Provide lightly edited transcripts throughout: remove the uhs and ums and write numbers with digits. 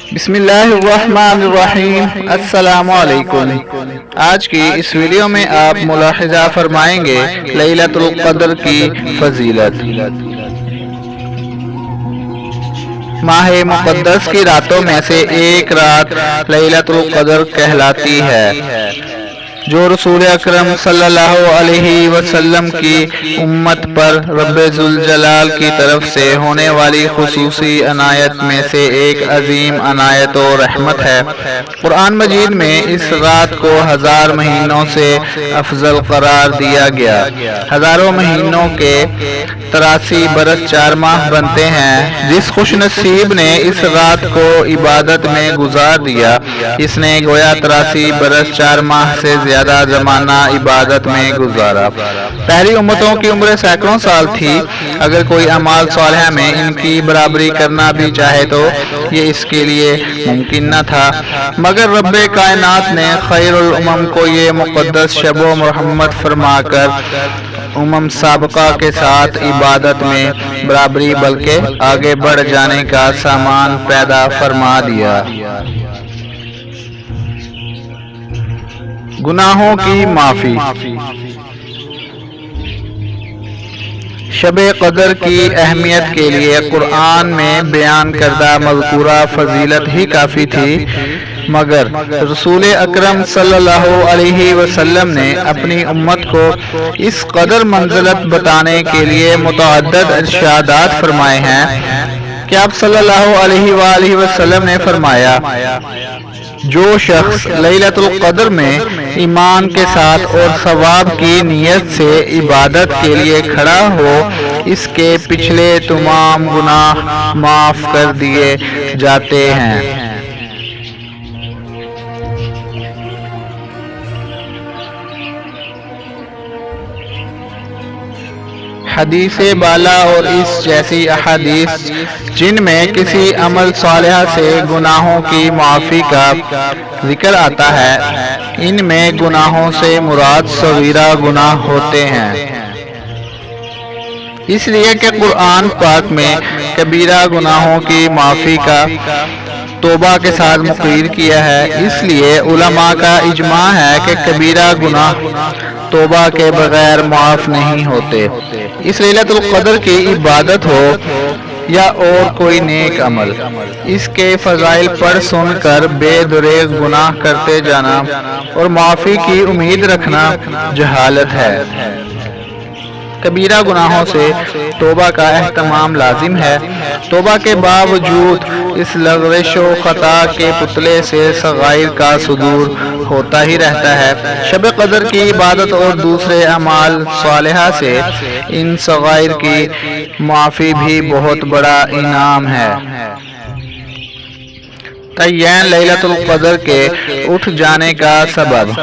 بسم اللہ الرحمن الرحیم۔ السلام علیکم۔ آج کی اس ویڈیو میں آپ ملاحظہ فرمائیں گے لیلۃ القدر کی فضیلت۔ ماہ مقدس کی راتوں میں سے ایک رات لیلۃ القدر کہلاتی ہے، جو رسول اکرم صلی اللہ علیہ وسلم کی امت پر رب ذوالجلال کی طرف سے ہونے والی خصوصی عنایت میں سے ایک عظیم عنایت و رحمت ہے۔ قرآن مجید میں اس رات کو 1000 مہینوں سے افضل قرار دیا گیا۔ ہزاروں مہینوں کے 83 برس 4 ماہ بنتے ہیں۔ جس خوش نصیب نے اس رات کو عبادت میں گزار دیا، اس نے گویا 83 برس 4 ماہ سے زیادہ زمانہ عبادت میں گزارا۔ پہلی امتوں کی عمر سینکڑوں سال تھی۔ اگر کوئی اعمال صالحہ میں ان کی برابری کرنا بھی چاہے تو یہ اس کے لیے ممکن نہ تھا، مگر رب کائنات نے خیر الامم کو یہ مقدس شب و مرحمت فرما کر سابقہ کے ساتھ عبادت میں برابری بلکہ آگے بڑھ جانے کا سامان پیدا فرما دیا۔ گناہوں کی معافی۔ شب قدر کی اہمیت کے لیے قرآن میں بیان کردہ مذکورہ فضیلت ہی کافی تھی، مگر رسول اکرم صلی اللہ علیہ وسلم نے اپنی امت کو اس قدر منزلت بتانے کے لیے متعدد ارشادات فرمائے ہیں کہ آپ صلی اللہ علیہ وآلہ وسلم نے فرمایا، جو شخص لیلۃ القدر میں ایمان کے ساتھ اور ثواب کی نیت سے عبادت کے لیے کھڑا ہو، اس کے پچھلے تمام گناہ معاف کر دیے جاتے ہیں۔ حدیث بالا اور اس جیسی احادیث جن میں کسی عمل صالحہ سے گناہوں کی معافی کا ذکر آتا ہے، ان میں گناہوں سے مراد صغیرہ گناہ ہوتے ہیں، اس لیے کہ قرآن پاک میں کبیرہ گناہوں کی معافی کا توبہ کے ساتھ مقرر کیا ہے۔ اس لیے علماء کا اجماع ہے کہ کبیرہ گناہ توبہ کے بغیر معاف نہیں ہوتے۔ اس لیلۃ القدر کی عبادت ہو یا اور کوئی نیک عمل، اس کے فضائل پڑھ سن کر بے دریغ گناہ کرتے جانا اور معافی کی امید رکھنا جہالت ہے۔ کبیرہ گناہوں سے توبہ کا اہتمام لازم ہے۔ توبہ کے باوجود اس لغزش و خطا کے پتلے سے صغائر کا صدور ہوتا ہی رہتا ہے۔ شب قدر کی عبادت اور دوسرے اعمال صالحہ سے ان صغائر کی معافی بھی بہت بڑا انعام ہے۔ تعین لیلۃ القدر کے اٹھ جانے کا سبب۔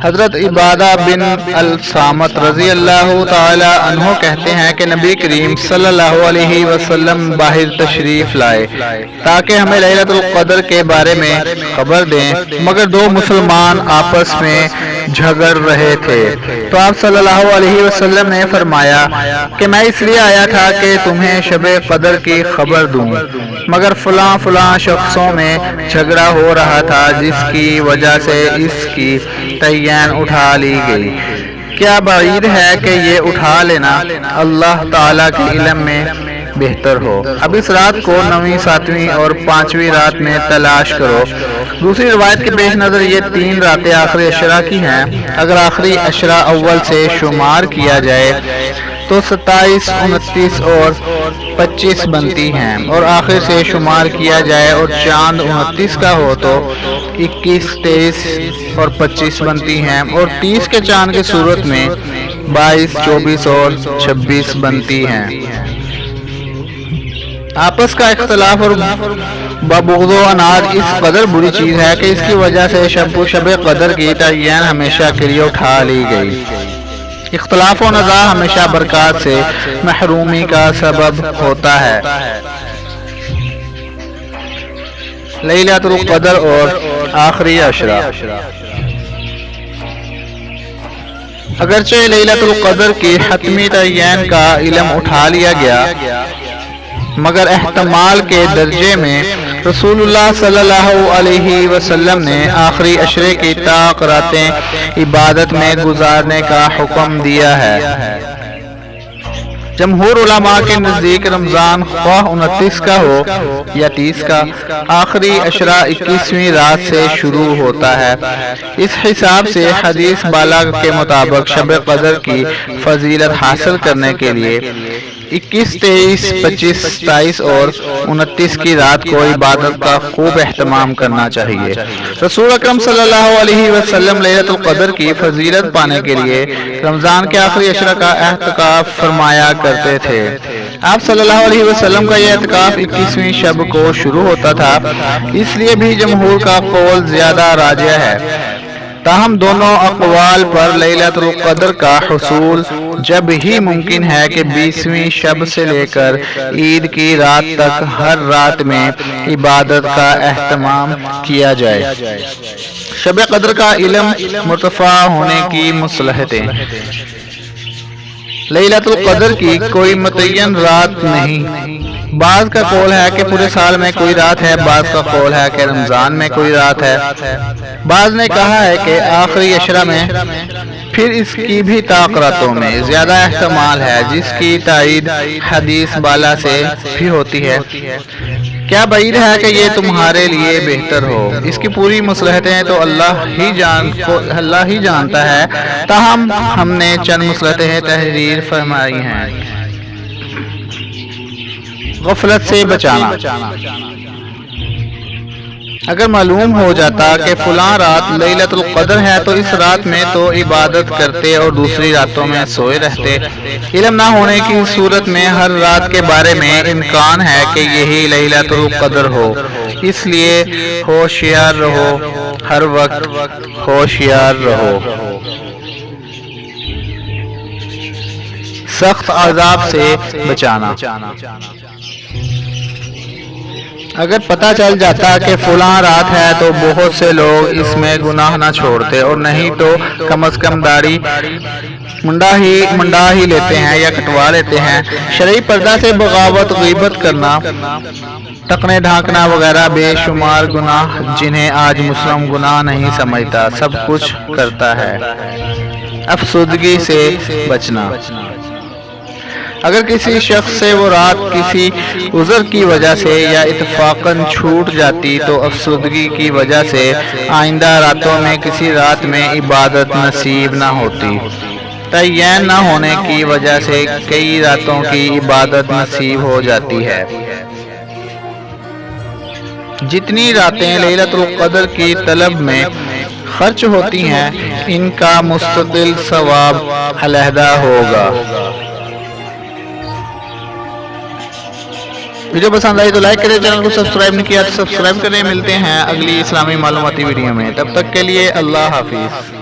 حضرت عبادہ بن الصامت رضی اللہ تعالی عنہ کہتے ہیں کہ نبی کریم صلی اللہ علیہ وسلم باہر تشریف لائے تاکہ ہمیں لیلۃ القدر کے بارے میں خبر دیں، مگر 2 مسلمان آپس میں جھگڑ رہے تھے، تو آپ صلی اللہ علیہ وسلم نے فرمایا کہ میں اس لیے آیا تھا کہ تمہیں شب قدر کی خبر دوں، مگر فلاں شخصوں میں جھگڑا ہو رہا تھا جس کی وجہ سے اس کی تعین اٹھا لی گئی۔ کیا بعید ہے کہ یہ اٹھا لینا اللہ تعالیٰ کے علم میں بہتر ہو۔ اب اس رات کو 9ویں، 7ویں اور 5ویں رات میں تلاش کرو۔ دوسری روایت کے پیش نظر یہ 3 راتیں آخری عشرہ کی ہیں۔ اگر آخری عشرہ اول سے شمار کیا جائے تو 27، 29 اور 25 بنتی ہیں، اور آخر سے شمار کیا جائے اور چاند 29 کا ہو تو 21، 23 اور 25 بنتی ہیں، اور 30 کے چاند کی صورت میں 22، 24 اور 26 بنتی ہیں۔ آپس کا اختلاف اور بغض و عناد اس قدر بری چیز ہے کہ اس کی وجہ سے شب قدر کی تعین ہمیشہ کے لیے اٹھا لی گئی۔ اختلاف و نزاع ہمیشہ برکات سے محرومی کا سبب ہوتا ہے۔ لیلۃ القدر اور آخری عشرہ۔ اگرچہ لیلۃ القدر کی حتمی تعین کا علم اٹھا لیا گیا، مگر احتمال کے درجے میں رسول اللہ صلی اللہ علیہ وسلم نے آخری عشرے کی طاق راتیں عبادت میں گزارنے کا حکم دیا ہے۔ جمہور علماء کے نزدیک رمضان خواہ 29 کا ہو یا 30 کا، آخری عشرہ 21ویں رات سے شروع ہوتا ہے۔ اس حساب سے حدیث بالا کے مطابق شب قدر کی فضیلت حاصل کرنے کے لیے 21، 23، 25، 27 اور 29 کی رات کو عبادت کا خوب اہتمام کرنا چاہیے۔ رسول اکرم صلی اللہ علیہ وسلم لیلۃ القدر کی فضیلت پانے کے لیے رمضان کے آخری عشرہ کا اعتکاف فرمایا کرتے تھے۔ آپ صلی اللہ علیہ وسلم کا یہ اعتکاف 21ویں شب کو شروع ہوتا تھا، اس لیے بھی جمہور کا قول زیادہ راجح ہے۔ تاہم دونوں اقوال پر لیلۃ القدر کا حصول جب ہی ممکن ہے کہ 20ویں شب سے لے کر عید کی رات تک ہر رات میں عبادت کا اہتمام کیا جائے۔ شب قدر کا علم مرتفع ہونے کی مصلحتیں۔ لیلۃ القدر کی کوئی متعین رات نہیں۔ بعض کا قول ہے کہ پورے سال میں کوئی رات ہے، بعض کا قول ہے کہ رمضان میں کوئی رات ہے، بعض نے کہا ہے کہ آخری عشرہ میں، پھر اس کی بھی طاق راتوں میں زیادہ احتمال ہے، جس کی تائید حدیث بالا سے بھی ہوتی ہے۔ کیا بعید ہے کہ یہ تمہارے لیے بہتر ہو؟ اس کی پوری مصلحتیں تو اللہ ہی جانتا ہے، تاہم ہم نے چند مصلحتیں تحریر فرمائی ہیں۔ غفلت سے بچانا۔ اگر معلوم ہو جاتا کہ فلاں رات لیلۃ القدر ہے تو اس رات میں تو عبادت کرتے اور دوسری راتوں میں سوئے رہتے۔ علم نہ ہونے کی صورت میں ہر رات کے بارے میں امکان ہے کہ یہی لیلۃ القدر ہو، اس لیے ہوشیار رہو، ہر وقت ہوشیار رہو۔ سخت عذاب سے بچانا۔ اگر پتہ چل جاتا کہ فلاں رات ہے تو بہت سے لوگ اس میں گناہ نہ چھوڑتے، اور نہیں تو کم از کم داڑھی منڈا ہی لیتے ہیں یا کٹوا لیتے ہیں۔ شرعی پردہ سے بغاوت، غیبت کرنا، ٹکنے ڈھانکنا وغیرہ بے شمار گناہ جنہیں آج مسلم گناہ نہیں سمجھتا، سب کچھ کرتا ہے۔ افسردگی سے بچنا۔ اگر کسی شخص سے وہ رات کسی عذر کی وجہ سے یا اتفاقاً چھوٹ جاتی تو افسردگی کی وجہ سے آئندہ راتوں میں کسی رات میں عبادت نصیب نہ ہوتی۔ تعین نہ ہونے کی وجہ سے کئی راتوں کی عبادت نصیب ہو جاتی ہے۔ جتنی راتیں لیلۃ القدر کی طلب میں خرچ ہوتی ہیں، ان کا مستقل ثواب علیحدہ ہوگا۔ ویڈیو پسند آئی تو لائک کریں، چینل کو سبسکرائب نہیں کیا تو سبسکرائب کریں۔ ملتے ہیں اگلی اسلامی معلوماتی ویڈیو میں، تب تک کے لیے اللہ حافظ۔